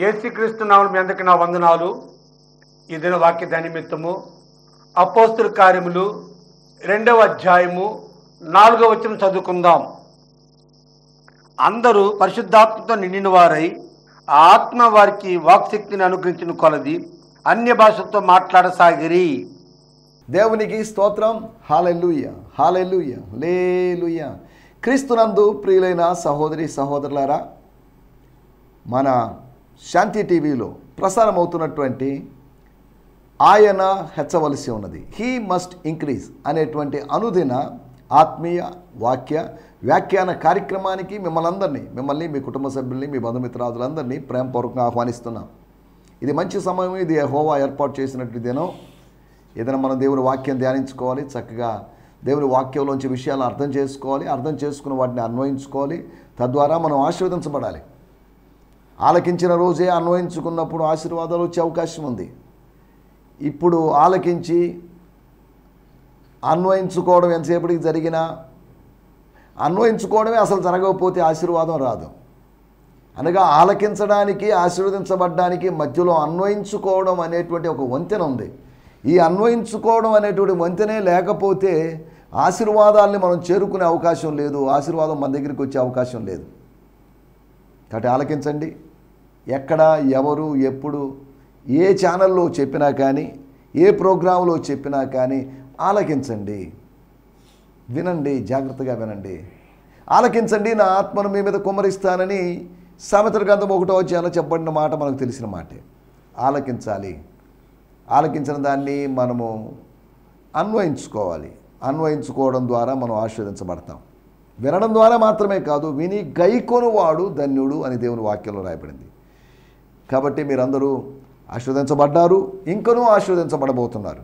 యేసుక్రీస్తు నామమున మీ అందరికీ నా వందనాలు. ఈ దిన వాక్య ధ్యానిమిత్తము అపోస్తుల కార్యములు 2వ అధ్యాయము 4వ వచనం చదువుకుందాం. అందరూ పరిశుద్ధాత్మతో నిండిన వారై ఆ ఆత్మ వారికి వాక్శక్తిని అనుగ్రహించిన కొలది అన్య భాషలతో మాట్లాడసాగిరి. దేవునికి స్తోత్రం. హల్లెలూయా, హల్లెలూయా, హల్లెలూయా. క్రీస్తునందు ప్రియులైన సహోదరి సహోదరులారా, మన శాంతి టీవీలో ప్రసారమవుతున్నటువంటి ఆయన హెచ్చవలసి ఉన్నది, హీ మస్ట్ ఇంక్రీజ్ అనేటువంటి అనుదిన ఆత్మీయ వాక్య వ్యాఖ్యాన కార్యక్రమానికి మిమ్మల్ని మీ కుటుంబ సభ్యుల్ని, మీ బంధుమిత్రాదులందరినీ ప్రేమపూర్వకంగా ఆహ్వానిస్తున్నాం. ఇది మంచి సమయం. ఇది యెహోవా ఏర్పాటు చేసినట్టు దినం. ఏదైనా మనం దేవుని వాక్యం ధ్యానించుకోవాలి, చక్కగా దేవుని వాక్యంలోంచి విషయాలు అర్థం చేసుకోవాలి, అర్థం చేసుకుని వాటిని అన్వయించుకోవాలి. తద్వారా మనం ఆశీర్వదించబడాలి. ఆలకించిన రోజే అన్వయించుకున్నప్పుడు ఆశీర్వాదాలు వచ్చే అవకాశం ఉంది. ఇప్పుడు ఆలకించి అన్వయించుకోవడం ఎంతసేపటికి జరిగినా, అన్వయించుకోవడమే అసలు జరగకపోతే ఆశీర్వాదం రాదు. అనగా ఆలకించడానికి, ఆశీర్వదించబడ్డానికి మధ్యలో అన్వయించుకోవడం అనేటువంటి ఒక వంతెన ఉంది. ఈ అన్వయించుకోవడం అనేటువంటి వంతెనే లేకపోతే ఆశీర్వాదాలని మనం చేరుకునే అవకాశం లేదు, ఆశీర్వాదం మన దగ్గరికి వచ్చే అవకాశం లేదు. కాబట్టి ఆలకించండి. ఎక్కడ, ఎవరు, ఎప్పుడు, ఏ ఛానల్లో చెప్పినా కానీ, ఏ ప్రోగ్రాంలో చెప్పినా కానీ ఆలకించండి, వినండి, జాగ్రత్తగా వినండి. ఆలకించండి, నా ఆత్మను మీ మీద కుమ్మరిస్తానని సామెతల గ్రంథం 1వ అధ్యాయంలో చెప్పబడిన మాట మనకు తెలిసిన మాటే. ఆలకించాలి. ఆలకించిన దాన్ని మనము అన్వయించుకోవాలి. అన్వయించుకోవడం ద్వారా మనం ఆశీర్వదించబడతాం. వినడం ద్వారా మాత్రమే కాదు, విని గైకొనువాడు ధన్యుడు అని దేవుని వాక్యంలో రాయబడింది. కాబట్టి మీరందరూ ఆశీర్వదించబడ్డారు, ఇంకనూ ఆశీర్వదించబడబోతున్నారు.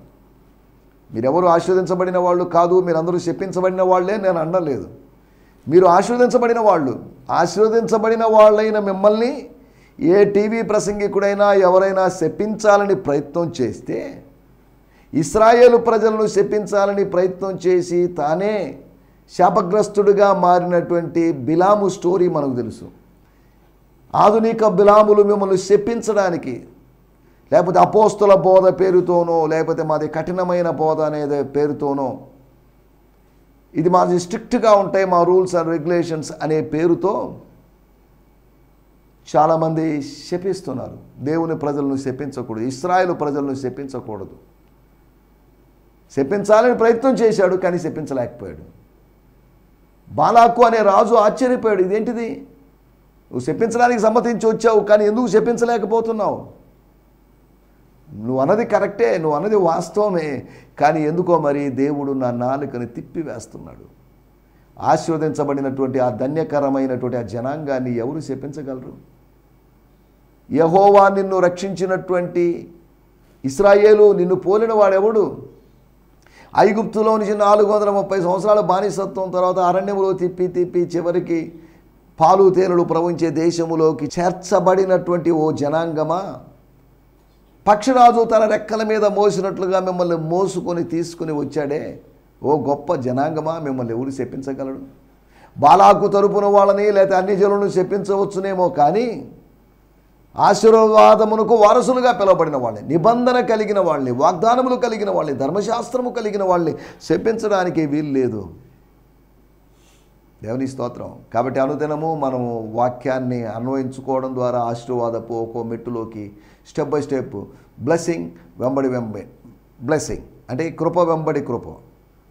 మీరెవరు ఆశీర్వదించబడిన వాళ్ళు కాదు, మీరందరూ శపించబడిన వాళ్ళే నేను అనలేదు. మీరు ఆశీర్వదించబడిన వాళ్ళు. ఆశీర్వదించబడిన వాళ్ళైన మిమ్మల్ని ఏ టీవీ ప్రసంగికుడైనా ఎవరైనా శపించాలని ప్రయత్నం చేస్తే, ఇశ్రాయేలు ప్రజలను శపించాలని ప్రయత్నం చేసి తానే శాపగ్రస్తుడిగా మారినటువంటి బిలాము స్టోరీ మనకు తెలుసు. ఆధునిక బిలాములు మిమ్మల్ని శపించడానికి, లేకపోతే అపోస్తుల బోధ పేరుతోనో, లేకపోతే మాది కఠినమైన బోధ అనేది పేరుతోనో, ఇది మాది స్ట్రిక్ట్గా ఉంటాయి మా రూల్స్ అండ్ రెగ్యులేషన్స్ అనే పేరుతో చాలామంది శపిస్తున్నారు. దేవుని ప్రజలను శపించకూడదు, ఇశ్రాయేలు ప్రజలను శపించకూడదు. శపించాలని ప్రయత్నం చేశాడు, కానీ శపించలేకపోయాడు. బాలాకు అనే రాజు ఆశ్చర్యపోయాడు, ఇదేంటిది, నువ్వు శపించడానికి సమ్మతించి వచ్చావు, కానీ ఎందుకు శపించలేకపోతున్నావు? నువ్వు అన్నది కరెక్టే, నువ్వు అన్నది వాస్తవమే, కానీ ఎందుకో మరి దేవుడు నా నాలుకని తిప్పివేస్తున్నాడు. ఆశీర్వదించబడినటువంటి ఆ ధన్యకరమైనటువంటి ఆ జనాంగాన్ని ఎవరు శపించగలరు? యెహోవా నిన్ను రక్షించినటువంటి ఇశ్రాయేలు నిన్ను పోలిన వాడెవడు? ఐగుప్తులో నుంచి 430 సంవత్సరాల బానిసత్వం తర్వాత అరణ్యములో తిప్పి చివరికి పాలు తేనెలు ప్రవహించే దేశములోకి చేర్చబడినటువంటి ఓ జనాంగమా, పక్షిరాజు తన రెక్కల మీద మోసినట్లుగా మిమ్మల్ని మోసుకొని తీసుకుని వచ్చాడే ఓ గొప్ప జనాంగమా, మిమ్మల్ని ఎవరు శపించగలడు? బాలాకు తరపున వాళ్ళని లేకపోతే అన్ని జనులను శపించవచ్చునేమో, కానీ ఆశీర్వాదమునకు వారసులుగా పిలువబడిన వాళ్ళని, నిబంధన కలిగిన వాళ్ళని, వాగ్దానములు కలిగిన వాళ్ళని, ధర్మశాస్త్రము కలిగిన వాళ్ళని శపించడానికి వీలు లేదు. దేవుని స్తోత్రం. కాబట్టి అనుదినము మనము వాక్యాన్ని అన్వయించుకోవడం ద్వారా ఆశీర్వాదపు ఒక్కో మెట్టులోకి స్టెప్ బై స్టెప్ బ్లెస్సింగ్ వెంబడి బ్లెస్సింగ్ అంటే కృప వెంబడి కృప,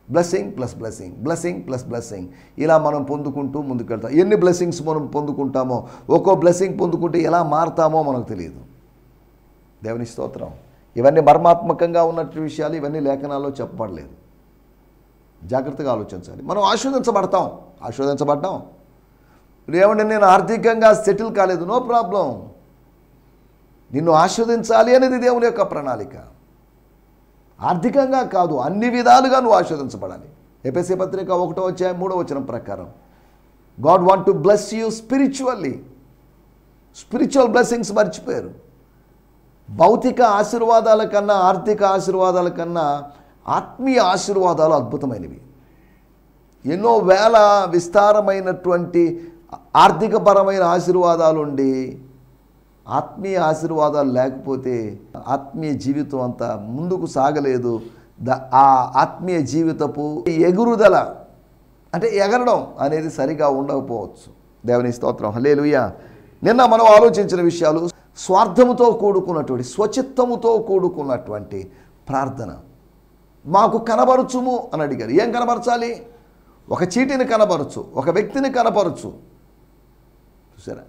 blessing plus blessing, blessing plus blessing, ఇలా మనం పొందుకుంటూ ముందుకెళ్తాం. ఎన్ని బ్లెస్సింగ్స్ మనం పొందుకుంటామో, ఒక్కో బ్లెస్సింగ్ పొందుకుంటే ఎలా మారుతామో మనకు తెలియదు. దేవుని స్తోత్రం. ఇవన్నీ మర్మాత్మకంగా ఉన్నటువంటి విషయాలు, ఇవన్నీ లేఖనాల్లో చెప్పబడలేదు. జాగ్రత్తగా ఆలోచించాలి. మనం ఆశీర్వదించబడ్డాం. ఏమంటే నేను ఆర్థికంగా సెటిల్ కాలేదు, నో ప్రాబ్లం. నిన్ను ఆశీర్వదించాలి అనేది దేవుని యొక్క ప్రణాళిక. ఆర్థికంగా కాదు, అన్ని విధాలుగా నువ్వు ఆశీర్వదించబడాలి. ఎఫెసీ పత్రిక 1వ అధ్యాయం 3వ వచనం ప్రకారం God want to bless you spiritually. Spiritual blessings మర్చిపోయారు. భౌతిక ఆశీర్వాదాల కన్నా, ఆర్థిక ఆశీర్వాదాల కన్నా ఆత్మీయ ఆశీర్వాదాలు అద్భుతమైనవి. ఎన్నో వేల విస్తారమైనటువంటి ఆర్థికపరమైన ఆశీర్వాదాలు ఉండి ఆత్మీయ ఆశీర్వాదాలు లేకపోతే ఆత్మీయ జీవితం అంతా ముందుకు సాగలేదు. ఆ ఆత్మీయ జీవితపు ఎగురుదల అంటే ఎగరడం అనేది సరిగా ఉండకపోవచ్చు. దేవుని స్తోత్రం, హల్లెలూయా. నిన్న మనం ఆలోచించిన విషయాలు స్వార్థముతో కూడుకున్నటువంటి, స్వచిత్తముతో కూడుకున్నటువంటి ప్రార్థన. మాకు కనబరచుము అని అడిగారు. ఏం కనబరచాలి? ఒక చీటిని కనబరచు, ఒక వ్యక్తిని కనబరచు. చూసారా?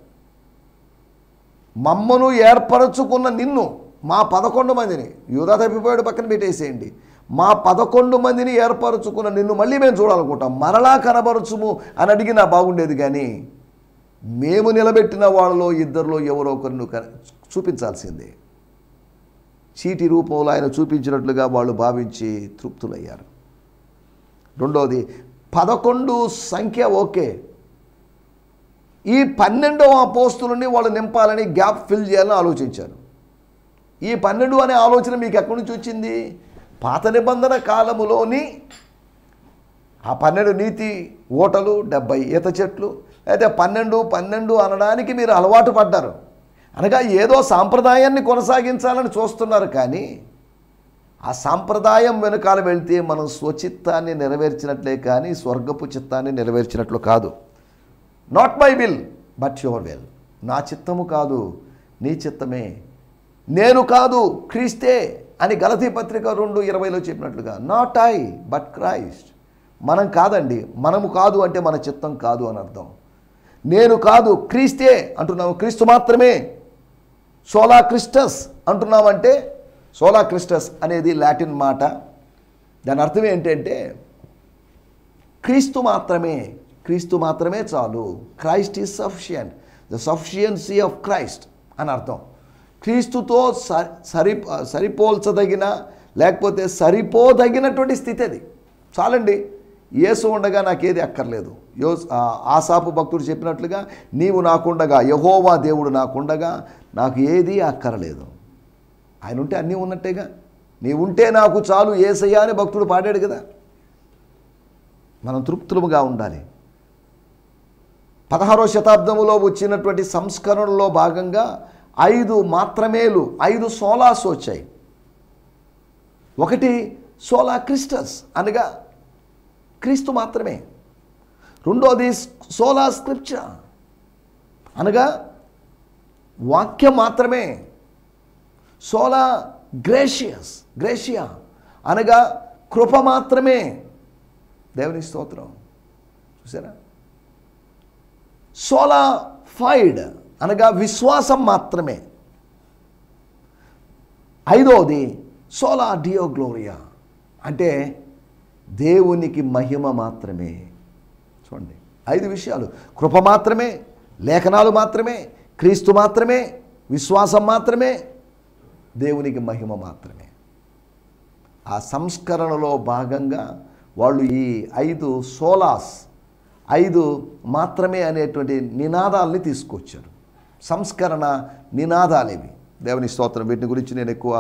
మమ్మను ఏర్పరచుకున్న నిన్ను, మా 11 మందిని, యూదా తప్పిపోయాడు పక్కన పెట్టేసేయండి, మా 11 మందిని ఏర్పరచుకున్న నిన్ను మళ్ళీ మేము చూడాలనుకుంటాం, మరలా కనబరచుము అని అడిగినా బాగుండేది. కానీ మేము నిలబెట్టిన వాళ్ళలో ఇద్దరిలో ఎవరో ఒకరిని చూపించాల్సిందే. చీటి రూపంలో ఆయన చూపించినట్లుగా వాళ్ళు భావించి తృప్తులయ్యారు. రెండోది 11 సంఖ్య ఓకే, ఈ 12వ అపోస్తులని వాళ్ళు నింపాలని, గ్యాప్ ఫిల్ చేయాలని ఆలోచించారు. ఈ 12 అనే ఆలోచన మీకు ఎక్కడి నుంచి వచ్చింది? పాత నిబంధన కాలములోని ఆ 12 నీతి ఓటలు, 70 ఈత చెట్లు, అయితే 12 అనడానికి మీరు అలవాటు పడ్డారు. అనగా ఏదో సాంప్రదాయాన్ని కొనసాగించాలని చూస్తున్నారు. కానీ ఆ సాంప్రదాయం వెనుకాల వెళ్తే మనం స్వచిత్తాన్ని నెరవేర్చినట్లే కానీ స్వర్గపు చిత్తాన్ని నెరవేర్చినట్లు కాదు. Not my will but your will. నా చిత్తము కాదు, నీ చిత్తమే. నేను కాదు, క్రీస్తే అని గలతీ పత్రిక 2:20లో చెప్పినట్లుగా, నాట్ ఐ బట్ క్రైస్ట్. మనం కాదండి, మనము కాదు అంటే మన చిత్తం కాదు అని అర్థం. నేను కాదు, క్రీస్తే అంటున్నాము, క్రీస్తు మాత్రమే. సోలా క్రిస్టస్ అంటున్నామంటే, సోలా క్రిస్టస్ అనేది లాటిన్ మాట. దాని అర్థం ఏంటంటే క్రీస్తు మాత్రమే, క్రీస్తు మాత్రమే చాలు. Christ is sufficient, the sufficiency of Christ అని అర్థం. క్రీస్తుతో సరిపోల్చదగిన లేకపోతే సరిపోదగినటువంటి స్థితి అది. చాలండి, యేసు ఉండగా నాకేది అక్కర్లేదు. ఆసాపు భక్తుడు చెప్పినట్లుగా, నీవు నాకుండగా, యెహోవా దేవుడు నాకుండగా నాకు ఏది అక్కర్లేదు. ఆయన ఉంటే అన్నీ ఉన్నట్టేగా. నీవుంటే నాకు చాలు యేసయ్యా అని భక్తుడు పాడాడు కదా. మనం తృప్తులుగా ఉండాలి. 16వ శతాబ్దంలో వచ్చినటువంటి సంస్కరణలో భాగంగా 5 మాత్రమేలు, 5 సోలాస్ వచ్చాయి. ఒకటి సోలా క్రిస్టస్ అనగా క్రీస్తు మాత్రమే. రెండోది సోలా స్క్రిప్చర్ అనగా వాక్యం మాత్రమే. సోలా గ్రేషియా అనగా కృప మాత్రమే. దేవుని స్తోత్రం. చూసారా? సోలా ఫైడ్ అనగా విశ్వాసం మాత్రమే. ఐదవది సోలా డియో గ్లోరియా అంటే దేవునికి మహిమ మాత్రమే. చూడండి, 5 విషయాలు: కృప మాత్రమే, లేఖనాలు మాత్రమే, క్రీస్తు మాత్రమే, విశ్వాసం మాత్రమే, దేవునికి మహిమ మాత్రమే. ఆ సంస్కరణలో భాగంగా వాళ్ళు ఈ 5 సోలాస్, 5 మాత్రమే అనేటువంటి నినాదాలని తీసుకొచ్చారు. సంస్కరణ నినాదాలు ఇవి. దేవుని స్తోత్రం. వీటిని గురించి నేను ఎక్కువ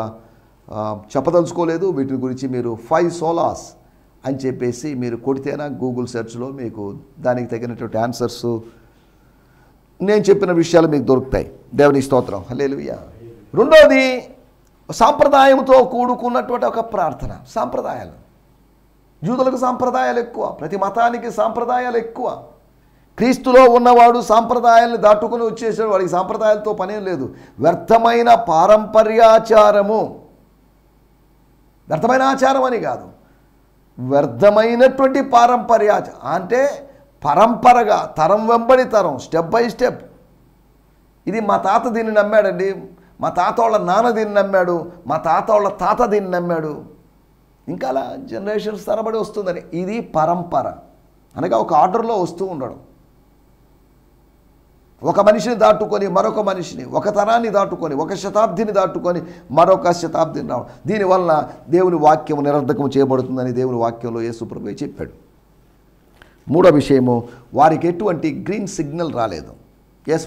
చెప్పదలుచుకోలేదు. వీటిని గురించి మీరు 5 సోలాస్ అని చెప్పేసి మీరు కొడితేనా గూగుల్ సెర్చ్లో మీకు దానికి తగినటువంటి ఆన్సర్స్, నేను చెప్పిన విషయాలు మీకు దొరుకుతాయి. దేవుని స్తోత్రం, హల్లెలూయా. రెండోది సాంప్రదాయంతో కూడుకున్నటువంటి ఒక ప్రార్థన. సాంప్రదాయాలు, యూదులకు సాంప్రదాయాలు ఎక్కువ, ప్రతి మతానికి సాంప్రదాయాలు ఎక్కువ. క్రీస్తులో ఉన్నవాడు సాంప్రదాయాలను దాటుకుని వచ్చేసాడు, వాడికి సాంప్రదాయాలతో పనేం లేదు. వ్యర్థమైన పారంపర్యాచారము, వ్యర్థమైన ఆచారం అని కాదు, వ్యర్థమైనటువంటి పారంపర్యాచారం అంటే పరంపరగా, తరం వెంబడి తరం, స్టెప్ బై స్టెప్. ఇది మా తాత దీన్ని నమ్మాడండి, మా తాత వాళ్ళ నాన్న దీన్ని నమ్మాడు, మా తాత వాళ్ళ తాత దీన్ని నమ్మాడు, ఇంకా అలా జనరేషన్స్ తరబడి వస్తుందని. ఇది పరంపర అనగా ఒక ఆర్డర్లో వస్తూ ఉండడం. ఒక మనిషిని దాటుకొని మరొక మనిషిని, ఒక తరాన్ని దాటుకొని, ఒక శతాబ్దిని దాటుకొని మరొక శతాబ్దిని రావడం. దీనివల్ల దేవుని వాక్యం నిరర్ధకం చేయబడుతుందని దేవుని వాక్యంలో యేసు ప్రభువే చెప్పాడు. మూడో విషయము, వారికి ఎటువంటి గ్రీన్ సిగ్నల్ రాలేదు.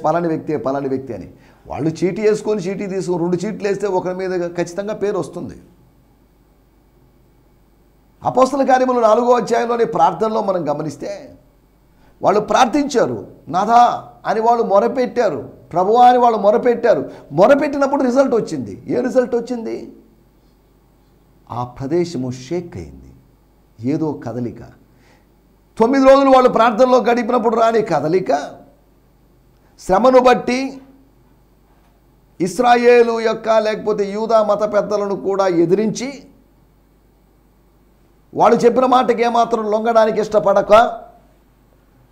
పలాని వ్యక్తి అని. వాళ్ళు చీటీ వేసుకొని చీటీ తీసుకొని 2 చీట్లు వేస్తే ఒకరి మీద ఖచ్చితంగా పేరు వస్తుంది. అపోస్తల కార్యములు 4వ అధ్యాయంలోని ప్రార్థనలో మనం గమనిస్తే వాళ్ళు ప్రార్థించారు, నాథా అని వాళ్ళు మొరపెట్టారు. ప్రభువా అని వాళ్ళు మొరపెట్టారు. మొరపెట్టినప్పుడు రిజల్ట్ వచ్చింది. ఏ రిజల్ట్ వచ్చింది? ఆ ప్రదేశము షేక్ అయింది. ఏదో కదలిక. 9 రోజులు వాళ్ళు ప్రార్థనలో గడిపినప్పుడు రాని కదలిక, శ్రమను బట్టి ఇశ్రాయేలు యొక్క లేకపోతే యూదా మత పెద్దలను కూడా ఎదిరించి వాళ్ళు చెప్పిన మాటకి ఏమాత్రం లొంగడానికి ఇష్టపడక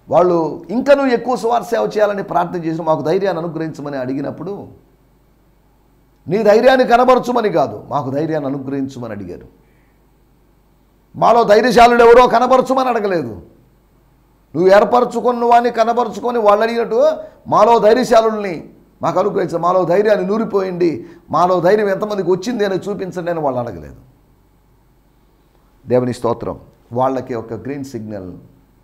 వాళ్ళు ఇంకనూ ఎక్కువ సువార్త సేవ చేయాలని ప్రార్థన చేసి మాకు ధైర్యాన్ని అనుగ్రహించమని అడిగినప్పుడు నీ ధైర్యాన్ని కనబరచుమని కాదు, మాకు ధైర్యాన్ని అనుగ్రహించమని అడిగారు. మాలో ధైర్యశాలుడు ఎవరో కనబరచుమని అడగలేదు. నువ్వు ఏర్పరచుకున్న వాడిని కనబరుచుకొని వాళ్ళు అడిగినట్టు మాలో ధైర్యశాలుల్ని మాకు అనుగ్రహించండి, మాలో ధైర్యాన్ని నూరిపోయింది, మాలో ధైర్యం ఎంతమందికి వచ్చింది అని చూపించండి అని వాళ్ళు అడగలేదు. దేవుని స్తోత్రం. వాళ్ళకి ఒక గ్రీన్ సిగ్నల్,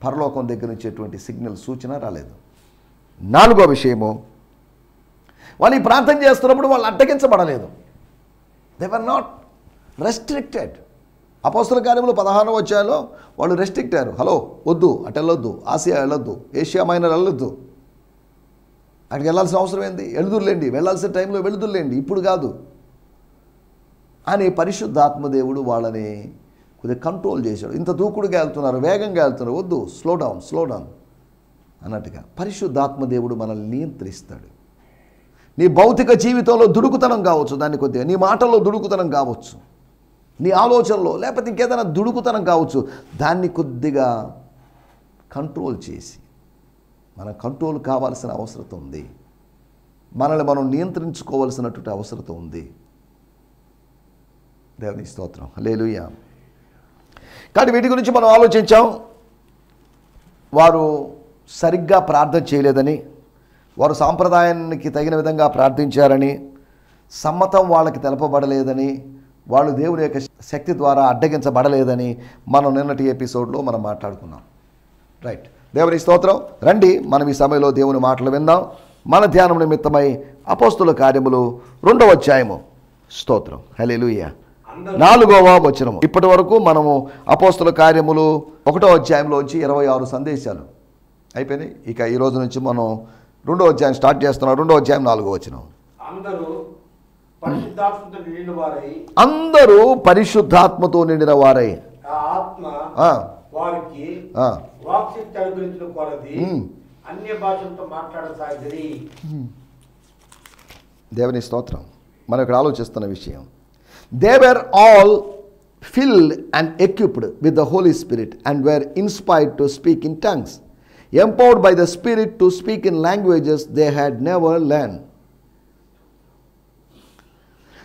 పరలోకం దగ్గర నుంచేటువంటి సిగ్నల్ సూచన రాలేదు. 4వ విషయము, వాళ్ళు ఈ ప్రార్థన చేస్తున్నప్పుడు వాళ్ళు అడ్డగించబడలేదు. They were not restricted. అపోస్తల కార్యములు 16వ అధ్యాయంలో వాళ్ళు రెస్ట్రిక్ట్ అయ్యారు. హలో వద్దు, అటు వెళ్ళొద్దు, ఆసియా వెళ్ళొద్దు, ఏషియా మైనర్ వెళ్ళొద్దు, అక్కడికి వెళ్ళాల్సిన అవసరం ఏంది, వెళుదురులేండి, వెళ్ళాల్సిన టైంలో వెళుదురులేండి, ఇప్పుడు కాదు అని పరిశుద్ధాత్మదేవుడు వాళ్ళని కొద్దిగా కంట్రోల్ చేశాడు. ఇంత దూకుడుగా వెళ్తున్నారు, వేగంగా వెళ్తున్నారు, వద్దు, స్లో డౌన్ అన్నట్టుగా పరిశుద్ధాత్మదేవుడు మనల్ని నియంత్రిస్తాడు. నీ భౌతిక జీవితంలో దుడుకుతనం కావచ్చు, దాన్ని కొద్దిగా నీ మాటల్లో దుడుకుతనం కావచ్చు, నీ ఆలోచనలో లేకపోతే ఇంకేదైనా దుడుకుతనం కావచ్చు, దాన్ని కొద్దిగా కంట్రోల్ చేసి మన కంట్రోల్ కావాల్సిన అవసరం ఉంది. మనల్ని మనం నియంత్రించుకోవాల్సినటువంటి అవసరం ఉంది. దేవుని స్తోత్రం. హల్లెలూయా. కానీ వీటి గురించి మనం ఆలోచించాం. వారు సరిగ్గా ప్రార్థన చేయలేదని, వారు సాంప్రదాయానికి తగిన విధంగా ప్రార్థించారని, సమ్మతం వాళ్ళకి తెలపబడలేదని, వాళ్ళు దేవుని యొక్క శక్తి ద్వారా అడ్డగించబడలేదని మనం నిన్నటి ఎపిసోడ్లో మనం మాట్లాడుకున్నాం. రైట్. దేవుని స్తోత్రం. రండి మనం ఈ సమయంలో దేవుని మాటలు విందాం. మన ధ్యానం నిమిత్తమై అపోస్తుల కార్యములు 2వ అధ్యాయము. స్తోత్రం. హల్లెలూయా. 4వ వచనము. ఇప్పటి వరకు మనము అపోస్తుల కార్యములు 1వ అధ్యాయంలో వచ్చి 26 సందేశాలు అయిపోయినాయి. ఇక ఈ రోజు నుంచి మనం 2వ అధ్యాయం స్టార్ట్ చేస్తున్నాం. 2వ అధ్యాయం 4వ వచనం. అందరూ పరిశుద్ధాత్మతో నిండిన వారై దేవుని స్తోత్రం. మనం ఇక్కడ ఆలోచిస్తున్న విషయం, they were all filled and equipped with the Holi Spirit and were inspired to speak in tongues, empowered by the Spirit to speak in languages they had never learn.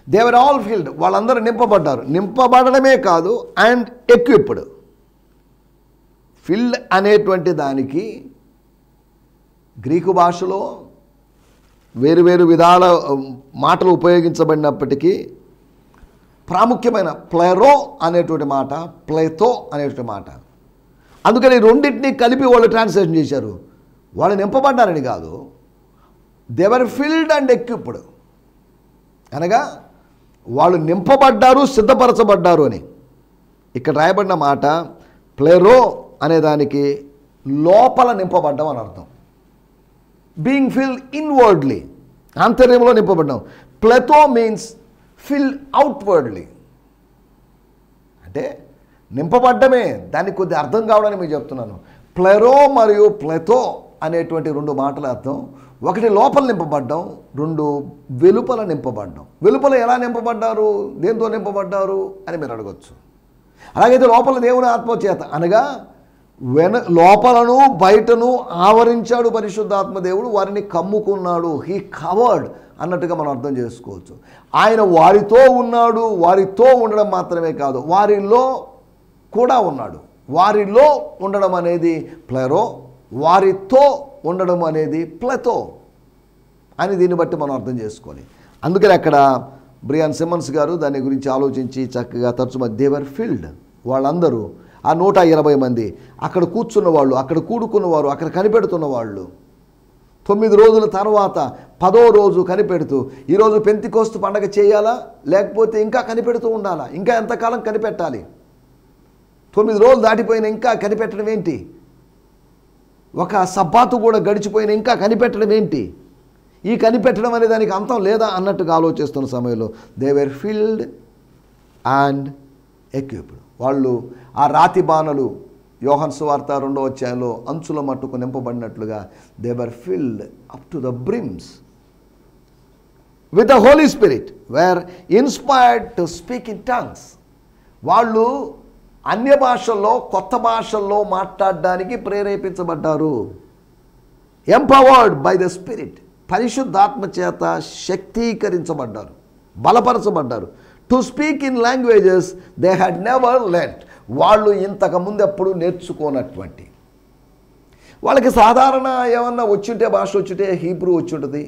They were all filled, వాళ్ళందరూ నింపబడ్డారు. నింపబడమే కాదు, and equipped. Field అనేటువంటి దానికి Greek భాషలో వేరు విధాల మాటలు ఉపయోగించబడినప్పటికీ ప్రాముఖ్యమైన ప్లెరో అనేటువంటి మాట, ప్లేతో అనేటువంటి మాట. అందుకని రెండింటినీ కలిపి వాళ్ళు ట్రాన్స్లేషన్ చేశారు. వాళ్ళు నింపబడ్డారని కాదు, they were filled and equipped అనగా వాళ్ళు నింపబడ్డారు, సిద్ధపరచబడ్డారు అని. ఇక్కడ రాయబడిన మాట ప్లెరో అనేదానికి లోపల నింపబడ్డం అని అర్థం. బీయింగ్ ఫిల్డ్ ఇన్వర్డ్లీ, ఆంతర్యంలో నింపబడ్డాం. ప్లెతో మీన్స్ ఫిల్డ్ అవుట్వర్డ్లీ, అంటే నింపబడ్డమే. దానికి కొద్ది అర్థం కావడానికి మీకు చెప్తున్నాను. ప్లెరో మరియు ప్లెతో అనేటువంటి 2 మాటల అర్థం. ఒకటి లోపల నింపబడ్డం, 2 వెలుపల నింపబడ్డం. వెలుపల ఎలా నింపబడ్డారు, దేంతో నింపబడ్డారు అని మీరు అడగచ్చు. అలాగైతే లోపల దేవుని ఆత్మచేత అనగా లోపలను బయటను ఆవరించాడు పరిశుద్ధాత్మ దేవుడు, వారిని కమ్ముకున్నాడు. హీ కవర్డ్ అన్నట్టుగా మనం అర్థం చేసుకోవచ్చు. ఆయన వారితో ఉన్నాడు. వారితో ఉండడం మాత్రమే కాదు, వారిలో కూడా ఉన్నాడు. వారిలో ఉండడం అనేది ప్లెరో, వారితో ఉండడం అనేది ప్లెతో అని దీన్ని బట్టి మనం అర్థం చేసుకోవాలి. అందుకని అక్కడ బ్రియాన్ సిమ్మన్స్ గారు దాని గురించి ఆలోచించి చక్కగా తర్జుమా, దే వర్ ఫిల్డ్. వాళ్ళందరూ ఆ 120 మంది అక్కడ కూర్చున్న వాళ్ళు, అక్కడ కూడుకున్నవారు, అక్కడ కనిపెడుతున్న వాళ్ళు 9 రోజుల తర్వాత 10వ రోజు కనిపెడుతూ, ఈరోజు పెంతెకోస్తు పండగ చేయాలా లేకపోతే ఇంకా కనిపెడుతూ ఉండాలా, ఇంకా ఎంతకాలం కనిపెట్టాలి, 9 రోజులు దాటిపోయిన ఇంకా కనిపెట్టడం ఏంటి ఒక సబ్బాతు కూడా గడిచిపోయిన ఇంకా కనిపెట్టడం ఏంటి, ఈ కనిపెట్టడం అనే దానికి అంతం లేదా అన్నట్టుగా ఆలోచిస్తున్న సమయంలో they were filled and equipped. వాళ్ళు ఆ రాతి బాణలు యోహాను సువార్త 2వ అధ్యాయంలో అంచుల మట్టుకు నింపబడినట్లుగా they were filled up to the brims with the Holi spirit were inspired to speak in tongues. వాళ్ళు అన్య భాషల్లో కొత్త భాషల్లో మాట్లాడడానికి ప్రేరేపించబడ్డారు. ఎంపవర్డ్ బై ద స్పిరిట్, పరిశుద్ధాత్మ చేత శక్తీకరించబడ్డారు, బలపరచబడ్డారు. To speak in languages they had never learned, వాళ్ళు ఇంతకుముందు ఎప్పుడు నేర్చుకోనటువంటి. వాళ్ళకి సాధారణ ఏమన్నా వచ్చుంటే భాష వచ్చుంటే హీబ్రూ వచ్చి ఉంటుంది,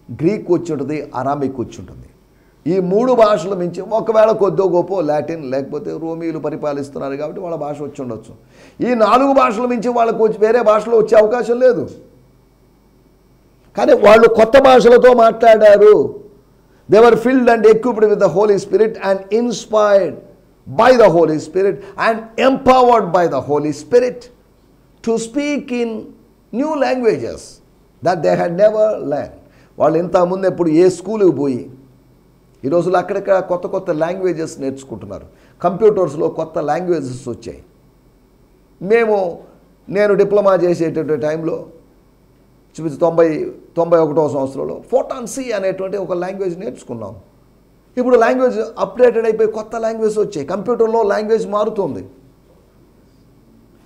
గ్రీక్ వచ్చి ఉంటుంది, అరామిక్ వచ్చి ఉంటుంది. ఈ 3 భాషలు మించి ఒకవేళ కొద్దో గొప్ప లాటిన్ లేకపోతే రోమీలు పరిపాలిస్తున్నారు కాబట్టి వాళ్ళ భాష వచ్చి ఉండొచ్చు. ఈ 4 భాషలు మించి వాళ్ళకు వేరే భాషలో వచ్చే అవకాశం లేదు. కానీ వాళ్ళు కొత్త భాషలతో మాట్లాడారు. They were filled and equipped with the Holi Spirit and inspired by the Holy Spirit and empowered by the Holy Spirit to speak in new languages that they had never learned. వాళ్ళు ఇంతకుముందు ఎప్పుడు ఏ స్కూల్కి పోయి ఈ రోజుల్లో అక్కడక్కడ కొత్త కొత్త లాంగ్వేజెస్ నేర్చుకుంటున్నారు. కంప్యూటర్స్లో కొత్త లాంగ్వేజెస్ వచ్చాయి. నేను డిప్లొమా చేసేటటువంటి టైంలో 91వ సంవత్సరంలో ఫోటాన్ సి అనేటువంటి ఒక లాంగ్వేజ్ నేర్చుకున్నాం. ఇప్పుడు లాంగ్వేజ్ అప్డేటెడ్ అయిపోయి కొత్త లాంగ్వేజ్ వచ్చాయి. కంప్యూటర్లో లాంగ్వేజ్ మారుతుంది.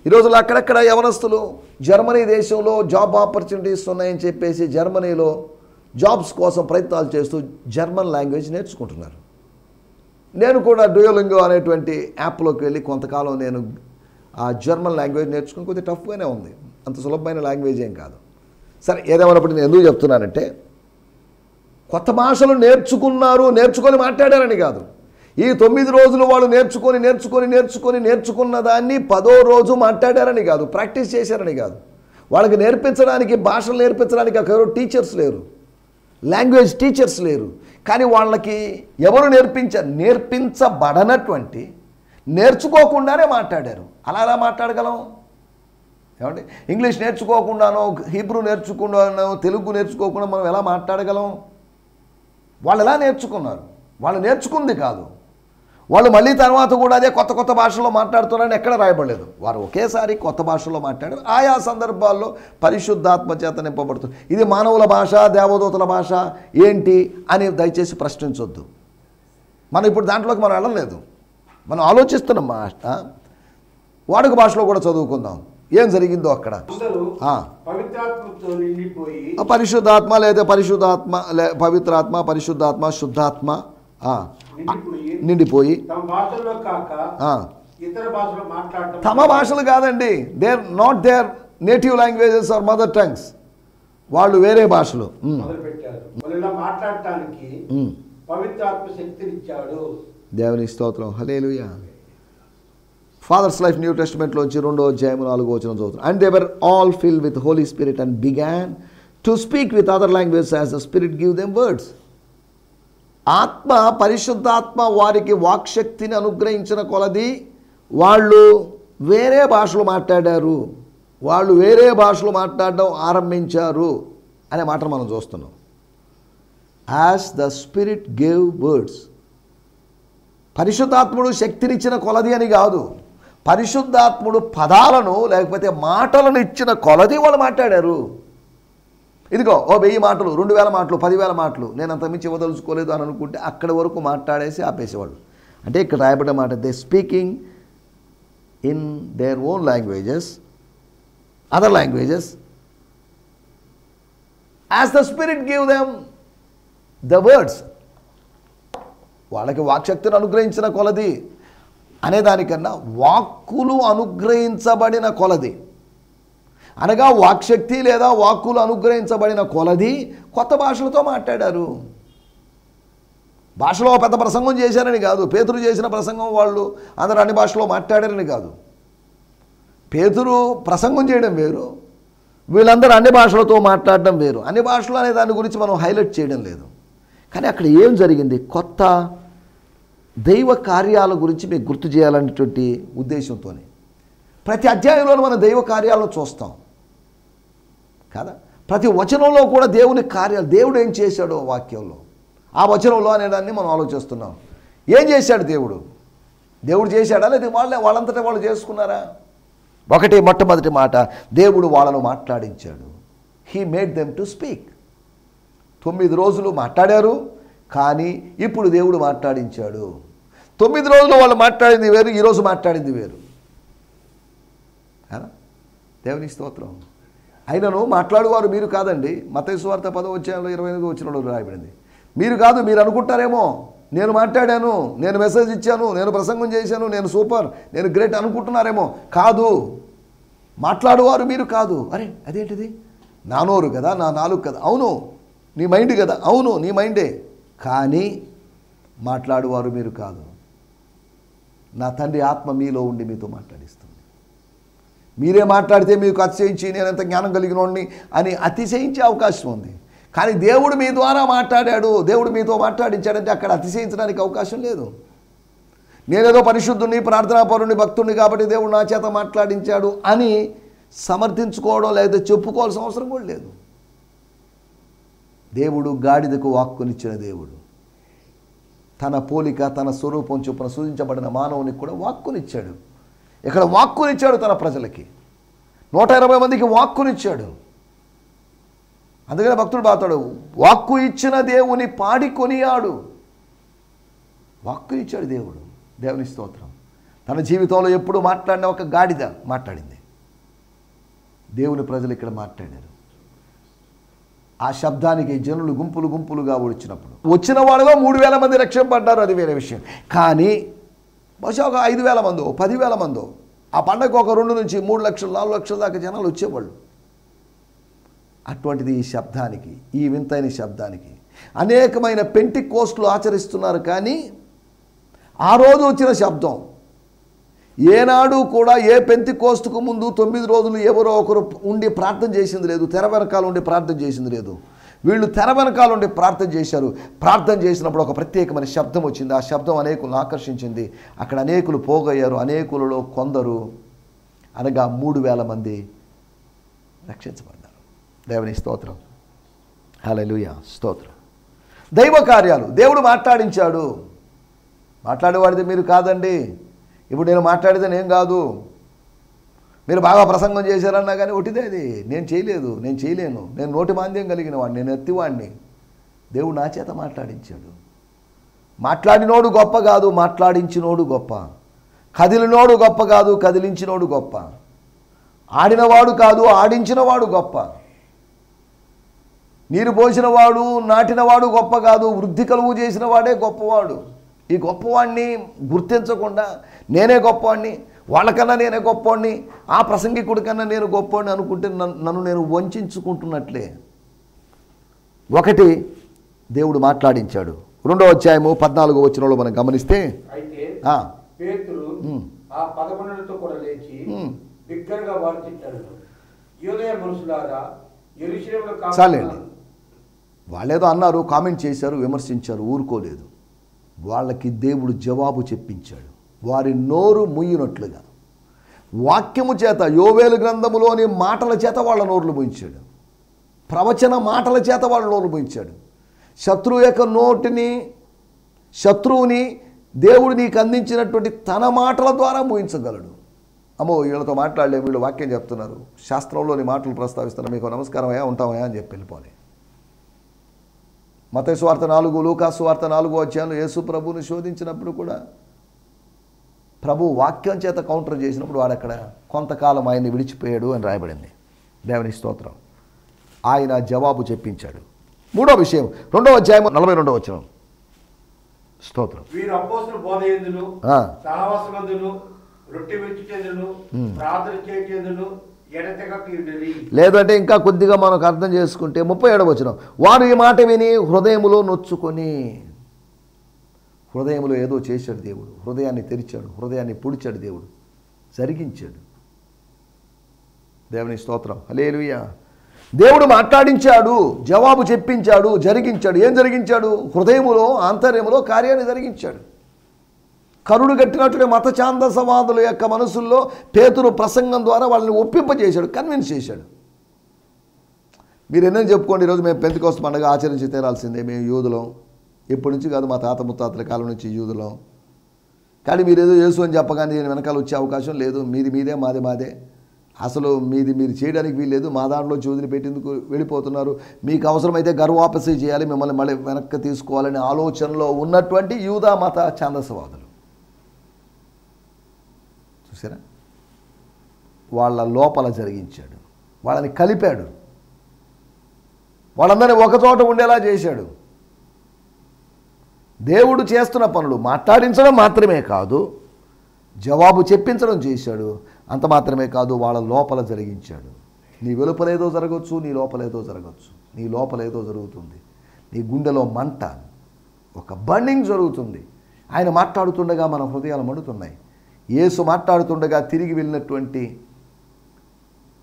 ఈరోజు అక్కడక్కడ యవనస్తులు జర్మనీ దేశంలో జాబ్ ఆపర్చునిటీస్ ఉన్నాయని చెప్పేసి జర్మనీలో జాబ్స్ కోసం ప్రయత్నాలు చేస్తూ జర్మన్ లాంగ్వేజ్ నేర్చుకుంటున్నారు. నేను కూడా డ్యూయోలింగో అనేటువంటి యాప్లోకి వెళ్ళి కొంతకాలం నేను ఆ జర్మన్ లాంగ్వేజ్ నేర్చుకుని కొద్దిగా టఫ్గానే ఉంది, అంత సులభమైన లాంగ్వేజ్ ఏం కాదు. సరే, ఏదేమైనప్పుడు నేను ఎందుకు చెప్తున్నానంటే కొత్త భాషలు నేర్చుకొని మాట్లాడారని కాదు. ఈ 9 రోజులు వాళ్ళు నేర్చుకున్న దాన్ని 10వ రోజు మాట్లాడారని కాదు, ప్రాక్టీస్ చేశారని కాదు. వాళ్ళకి నేర్పించడానికి, భాషలు నేర్పించడానికి ఎవరు టీచర్స్ లేరు, లాంగ్వేజ్ టీచర్స్ లేరు. కానీ వాళ్ళకి ఎవరు నేర్పించబడనటువంటి నేర్చుకోకుండానే మాట్లాడారు. అలా ఎలా మాట్లాడగలం? ఏమండి, ఇంగ్లీష్ నేర్చుకోకుండానో హీబ్రూ నేర్చుకుండానో తెలుగు నేర్చుకోకుండా మనం ఎలా మాట్లాడగలం? వాళ్ళు ఎలా నేర్చుకున్నారు? వాళ్ళు నేర్చుకుంది కాదు. వాళ్ళు మళ్ళీ తర్వాత కూడా అదే కొత్త కొత్త భాషలో మాట్లాడుతున్నారని ఎక్కడ రాయబడలేదు. వారు ఒకేసారి కొత్త భాషలో మాట్లాడారు. ఆయా సందర్భాల్లో పరిశుద్ధాత్మ చేత నింపబడుతుంది. ఇది మానవుల భాష, దేవదూతల భాష ఏంటి అని దయచేసి ప్రశ్నించొద్దు. మనం ఇప్పుడు దాంట్లోకి మనం వెళ్ళలేదు. మనం ఆలోచిస్తున్నాం. వాడుక భాషలో కూడా చదువుకుందాం ఏం జరిగిందో అక్కడ. పరిశుద్ధాత్మ లేదా పవిత్రాత్మ, పరిశుద్ధాత్మ, శుద్ధాత్మ నిండిపోయి తమ భాషలు కాదండి, they're not their native languages or mother tongues. వాళ్ళు వేరే భాషలు దేవుని స్తోత్రం, హల్లెలూయా. ఫాదర్స్ లైఫ్ న్యూ టెస్టమెంట్లోంచి 2వ అధ్యాయం 4వ వచనం చదువుతాం. And they were all filled with Holy Spirit and began to speak with other languages as the Spirit give them words. ఆత్మ, పరిశుద్ధాత్మ వారికి వాక్శక్తిని అనుగ్రహించిన కొలది వాళ్ళు వేరే భాషలు మాట్లాడారు, వాళ్ళు వేరే భాషలు మాట్లాడడం ఆరంభించారు అనే మాట మనం చూస్తున్నాం. As the spirit gave words. పరిశుద్ధాత్ముడు శక్తినిచ్చిన కొలది అని కాదు, పరిశుద్ధాత్ముడు పదాలను లేకపోతే మాటలను ఇచ్చిన కొలది వాళ్ళు మాట్లాడారు. ఇదిగో 1000 మాటలు, 2000 మాటలు, 10,000 మాటలు నేను అంత మించి ఇవ్వదలుచుకోలేదు అని అనుకుంటే అక్కడి వరకు మాట్లాడేసి ఆపేసేవాళ్ళు. అంటే ఇక్కడ రాయబడ్డ మాట they speaking in their own languages, other languages as the Spirit give them the words. వాళ్ళకి వాక్శక్తిని అనుగ్రహించిన కొలది అనేదానికన్నా వాక్కులు అనుగ్రహించబడిన కొలది, అనగా వాక్శక్తి లేదా వాక్కులు అనుగ్రహించబడిన కొలది కొత్త భాషలతో మాట్లాడారు. భాషలో పెద్ద ప్రసంగం చేశారని కాదు, పేతురు చేసిన ప్రసంగం వాళ్ళు అందరూ అన్ని భాషలో మాట్లాడారని కాదు. పేతురు ప్రసంగం చేయడం వేరు, వీళ్ళందరూ అన్ని భాషలతో మాట్లాడడం వేరు. అన్ని భాషలు అనే దాని గురించి మనం హైలైట్ చేయడం లేదు. కానీ అక్కడ ఏం జరిగింది? కొత్త దైవ కార్యాల గురించి మీకు గుర్తు చేయాలనేటువంటి ఉద్దేశంతోనే ప్రతి అధ్యాయంలో మనం దైవ కార్యాలను చూస్తాం. కదా. ప్రతి వచనంలో కూడా దేవుని కార్యాలు, దేవుడు ఏం చేశాడో వాక్యంలో, ఆ వచనంలో అనేదాన్ని మనం ఆలోచిస్తున్నాం. ఏం చేశాడు దేవుడు? దేవుడు చేశాడా లేదా వాళ్ళంతటా వాళ్ళు చేసుకున్నారా? మొట్టమొదటి మాట, దేవుడు వాళ్ళను మాట్లాడించాడు. He made them to speak. 9 రోజులు మాట్లాడారు, కానీ ఇప్పుడు దేవుడు మాట్లాడించాడు. 9 రోజులు వాళ్ళు మాట్లాడింది వేరు, ఈరోజు మాట్లాడింది వేరు. దేవుని స్తోత్రం. అయినను మాట్లాడువారు మీరు కాదండి. మత్తయి సువార్త 10వ అధ్యాయంలో 28వ వచనంలో రాయబడింది. మీరు కాదు, మీరు అనుకుంటారేమో నేను మాట్లాడాను, నేను మెసేజ్ ఇచ్చాను, నేను ప్రసంగం చేశాను, నేను సూపర్, నేను గ్రేట్ అనుకుంటున్నారేమో. కాదు, మాట్లాడువారు మీరు కాదు. అరే అదేంటిది? నా నోరు కదా, నా నాలుగు కదా. అవును, నీ మైండ్ కదా. అవును, నీ మైండే. కానీ మాట్లాడువారు మీరు కాదు. నా తండ్రి ఆత్మ మీలో ఉండి మీతో మాట్లాడిస్తుంది. మీరే మాట్లాడితే మీకు అతిశయించి నేను ఎంత జ్ఞానం కలిగినోడిని అని అతిశయించే అవకాశం ఉంది. కానీ దేవుడు మీ ద్వారా మాట్లాడాడు, దేవుడు మీతో మాట్లాడించాడంటే అక్కడ అతిశయించడానికి అవకాశం లేదు. నేనేదో పరిశుద్ధుని, ప్రార్థనాపరుని, భక్తుడిని కాబట్టి దేవుడు నా చేత మాట్లాడించాడు అని సమర్థించుకోవడం లేదా చెప్పుకోవాల్సిన అవసరం కూడా లేదు. దేవుడు గాడిదకు వాక్కునిచ్చిన దేవుడు. తన పోలిక, తన స్వరూపం చొప్పున సూచించబడిన మానవునికి కూడా వాక్కునిచ్చాడు. ఇక్కడ వాక్కునిచ్చాడు తన ప్రజలకి. 120 మందికి వాక్కునిచ్చాడు. అందుకనే భక్తుడు బాతాడు, వాక్కు ఇచ్చిన దేవుని పాడి కొనియాడు. వాక్కు ఇచ్చాడు దేవుడు. దేవుని స్తోత్రం. తన జీవితంలో ఎప్పుడు మాట్లాడిన ఒక గాడిద మాట్లాడింది. దేవుని ప్రజలు ఇక్కడ మాట్లాడారు. ఆ శబ్దానికి జనులు గుంపులు గుంపులుగా వచ్చిన వాళ్ళలో 3000 మంది రక్షింపడ్డారు, అది వేరే విషయం. కానీ బహుశా ఒక 5000 మందో 10,000 మందో ఆ పండగకు ఒక 2 నుంచి 3 లక్షలు 4 లక్షల దాకా జనాలు వచ్చేవాళ్ళు. అటువంటిది ఈ శబ్దానికి, ఈ వింతైన శబ్దానికి అనేకమైన పెంటెకోస్టులు ఆచరిస్తున్నారు. కానీ ఆ రోజు వచ్చిన శబ్దం ఏనాడు కూడా ఏ పెంటెకోస్తుకు ముందు 9 రోజులు ఎవరో ఒకరు ఉండి ప్రార్థన చేసింది లేదు, తెర వెనకాల ఉండి ప్రార్థన చేసింది లేదు. వీళ్ళు తెర వెనకాల ఉండి ప్రార్థన చేశారు. ప్రార్థన చేసినప్పుడు ఒక ప్రత్యేకమైన శబ్దం వచ్చింది. ఆ శబ్దం అనేకులను ఆకర్షించింది. అక్కడ అనేకులు పోగయ్యారు. అనేకులలో కొందరు అనగా 3000 మంది రక్షించబడ్డారు. దేవుని స్తోత్రం. హల్లెలూయా, స్తోత్రం. దైవ కార్యాలు దేవుడు మాట్లాడించాడు. మాట్లాడేవాడిది మీరు కాదండి. ఇప్పుడు నేను మాట్లాడితే నేను కాదు. మీరు బాగా ప్రసంగం చేశారన్నా కానీ ఒకటిదే, అది నేను చేయలేను, నేను నోటి మాంద్యం కలిగిన వాడిని, నేను ఎత్తివాడిని. దేవుడు నా చేత మాట్లాడించాడు. మాట్లాడినోడు గొప్ప కాదు, మాట్లాడించినోడు గొప్ప. కదిలినోడు గొప్ప కాదు, కదిలించినోడు గొప్ప. ఆడినవాడు కాదు, ఆడించినవాడు గొప్ప. నీరు పోసినవాడు, నాటినవాడు గొప్ప కాదు, వృద్ధి కలుగు చేసిన వాడే గొప్పవాడు. ఈ గొప్పవాడిని గుర్తించకుండా నేనే గొప్పవాడిని, వాళ్ళకన్నా నేనే గొప్పవాడిని, ఆ ప్రసంగికుడి కన్నా నేను గొప్పవాడిని అనుకుంటే నన్ను నేను వంచుకుంటున్నట్లే. ఒకటి, దేవుడు మాట్లాడించాడు. 2వ అధ్యాయము 14వ వచనంలో మనం గమనిస్తే, అయితే పేతురు ఆ 11తో కూడా లేచి బిగ్గరగా వార్తించాడు, యూదయ మనుషులారా, యెరూషలేములో చాలండి. వాళ్ళేదో అన్నారు, కామెంట్ చేశారు, విమర్శించారు, ఊరుకోలేదు. వాళ్ళకి దేవుడు జవాబు చెప్పించాడు. వారి నోరు ముయ్యినట్లుగా వాక్యము చేత, యోవేలు గ్రంథములోని మాటల చేత వాళ్ళ నోర్లు ముయించాడు. ప్రవచన మాటల చేత వాళ్ళ నోర్లు ముయించాడు. శత్రువు యొక్క శత్రువుని దేవుడు నీకు అందించినటువంటి తన మాటల ద్వారా ముయించగలడు. అమ్మో వీళ్ళతో మాట్లాడలేము, వీళ్ళు వాక్యం చెప్తున్నారు, శాస్త్రంలోని మాటలు ప్రస్తావిస్తున్నారు, మీకు నమస్కారం అయ్యా, ఉంటామయ్యా అని చెప్పి వెళ్ళిపోలే. మత్తయి సువార్త 4, లూకా సువార్త 4వ అధ్యాయంలో యేసు ప్రభువుని శోధించినప్పుడు కూడా ప్రభు వాక్యం చేత కౌంటర్ చేసినప్పుడు వాడు అక్కడ కొంతకాలం ఆయన్ని విడిచిపోయాడు అని రాయబడింది. దేవుని స్తోత్రం. ఆయన జవాబు చెప్పించాడు. 3వ విషయం 2వ అధ్యాయం 42వ వచనం. స్తోత్రం. వీరు అపోస్తలుల బోధ యందును సహవాసమందును రొట్టె విరుచుటయందును ప్రార్థన చేయుటయందును ఎడతెగక ఉండిరి. లేదంటే ఇంకా కొద్దిగా మనకు అర్థం చేసుకుంటే 37వ వచనం, వారు ఈ మాట విని హృదయములో నొచ్చుకొని. హృదయంలో ఏదో చేశాడు దేవుడు, హృదయాన్ని తెరిచాడు, హృదయాన్ని పొడిచాడు దేవుడు, జరిగించాడు. దేవుని స్తోత్రం. హల్లెలూయా. దేవుడు మాట్లాడించాడు, జవాబు చెప్పించాడు, జరిగించాడు. ఏం జరిగించాడు? హృదయములో, ఆంతర్యములో కార్యాన్ని జరిగించాడు. కరుడు కట్టినట్టుగా మత ఛాందసవాదుల యొక్క మనసుల్లో పేతురు ప్రసంగం ద్వారా వాళ్ళని ఒప్పింపజేశాడు, కన్విన్స్ చేశాడు. మీరు ఎన్నో చెప్పుకోండి, ఈరోజు మేము పెంతెకోస్తు పండుగ ఆచరించి తీరాల్సిందే, మేము యూదులం, ఎప్పటి నుంచి కాదు, మా తాత ముత్తాతల కాలం నుంచి యూదులం. కానీ మీరు ఏదో యేసు అని చెప్పగానే నేను వెనకాల వచ్చే అవకాశం లేదు. మీది మీదే, మాది మాదే. అసలు మీది మీరు చేయడానికి వీల్లేదు. మా దాంట్లో చోదిని పెట్టేందుకు వెళ్ళిపోతున్నారు. మీకు అవసరమైతే గర్వాపసి చేయాలి, మిమ్మల్ని మళ్ళీ వెనక్కి తీసుకోవాలనే ఆలోచనలో ఉన్నటువంటి యూదా మత ఛాందసవాదులు చూసారా, వాళ్ళ లోపల జరిగించాడు, వాళ్ళని కలిపాడు, వాళ్ళందరినీ ఒకచోట ఉండేలా చేశాడు. దేవుడు చేస్తున్న పనులు మాట్లాడించడం మాత్రమే కాదు, జవాబు చెప్పించడం చేశాడు. అంత మాత్రమే కాదు, వాళ్ళ లోపల జరిగించాడు. నీ వెలుపలేదో జరగవచ్చు, నీ లోపలేదో జరగవచ్చు. నీ లోపలేదో జరుగుతుంది, నీ గుండెలో మంట, ఒక బర్నింగ్ జరుగుతుంది. ఆయన మాట్లాడుతుండగా మన హృదయాలు మండుతున్నాయి. యేసు మాట్లాడుతుండగా తిరిగి వెళ్ళినటువంటి,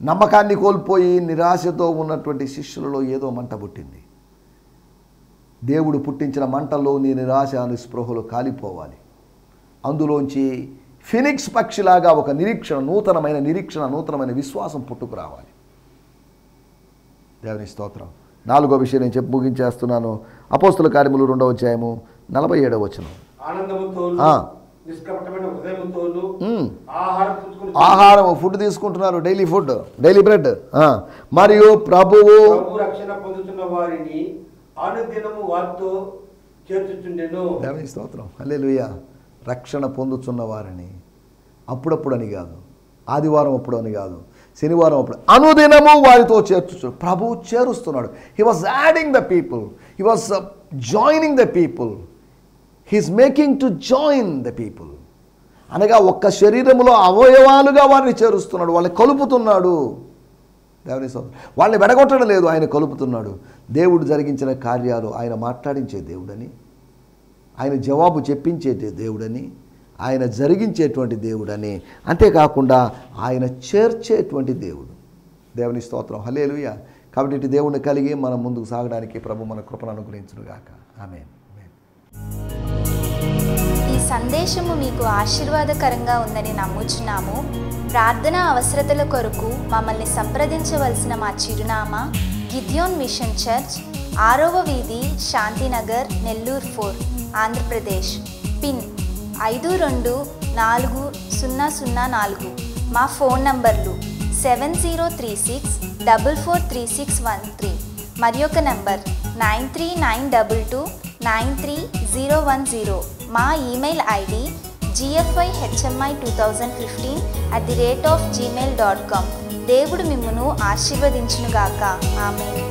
నమ్మకాన్ని కోల్పోయి నిరాశతో ఉన్నటువంటి శిష్యులలో ఏదో మంట పుట్టింది. దేవుడు పుట్టించిన మంటల్లో నీ నిరాశ నిస్పృహలు కాలిపోవాలి. అందులోంచి ఫినిక్స్ పక్షిలాగా ఒక నిరీక్షణ, నూతనమైన నిరీక్షణ, నూతనమైన విశ్వాసం పుట్టుకురావాలి. దేవుని స్తోత్రం. 4వ విషయం నేను చెప్పి ముగించేస్తున్నాను. అపోస్తుల కార్యములు 2వ అధ్యాయము 47వ వచనం. ఆహారం, ఫుడ్ తీసుకుంటున్నారు, డైలీ ఫుడ్, డైలీ బ్రెడ్. మరియు ప్రభువు రక్షణ పొందుతున్న వారిని అనుదినము వారితో చేర్చుచుండెను. దేవుని స్తోత్రం. హల్లెలూయా. రక్షణ పొందుతున్న వారిని, అప్పుడప్పుడు అని కాదు, ఆదివారం అప్పుడు అని కాదు, శనివారం అప్పుడు, అనుదినము వారితో చేర్చుచు. ప్రభువు చేరుస్తున్నాడు. He was adding the people, he was joining the people, he's making to join the people. అనగా ఒక్క శరీరంలో అవయవాలుగా వారిని చేరుస్తున్నాడు, వాళ్ళని కలుపుతున్నాడు. దేవుని స్తోత్రం. వాళ్ళని వెడగొట్టడం లేదు, ఆయన కలుపుతున్నాడు. దేవుడు జరిగించిన కార్యాలు ఆయన మాట్లాడించే దేవుడని, ఆయన జవాబు చెప్పించే దేవుడని, ఆయన జరిగించేటువంటి దేవుడని, అంతేకాకుండా ఆయన చేర్చేటువంటి దేవుడు. దేవుని స్తోత్రం. హల్లెలూయా. కాబట్టి ఇటు దేవుడిని కలిగి మనం ముందుకు సాగడానికి ప్రభు మన కృపను అనుగ్రహించునుగాక. ఆమేన్. ఈ సందేశము మీకు ఆశీర్వాదకరంగా ఉందని నమ్ముచున్నాము. ప్రార్థన అవసరతల కొరకు మమ్మల్ని సంప్రదించవలసిన మా చిరునామా గిద్యోన్ మిషన్ చర్చ్, 6వ వీధి, శాంతినగర్, నెల్లూరు 4, ఆంధ్రప్రదేశ్. పిన్ 524004. మా ఫోన్ నంబర్లు 7036443613 మరి ఒక నంబర్ 9392293010. మా ఈమెయిల్ ఐడి gfihmi2015@gmail.com. దేవుడు మిమ్మును ఆశీర్వదించునుగాక. ఆమేన్.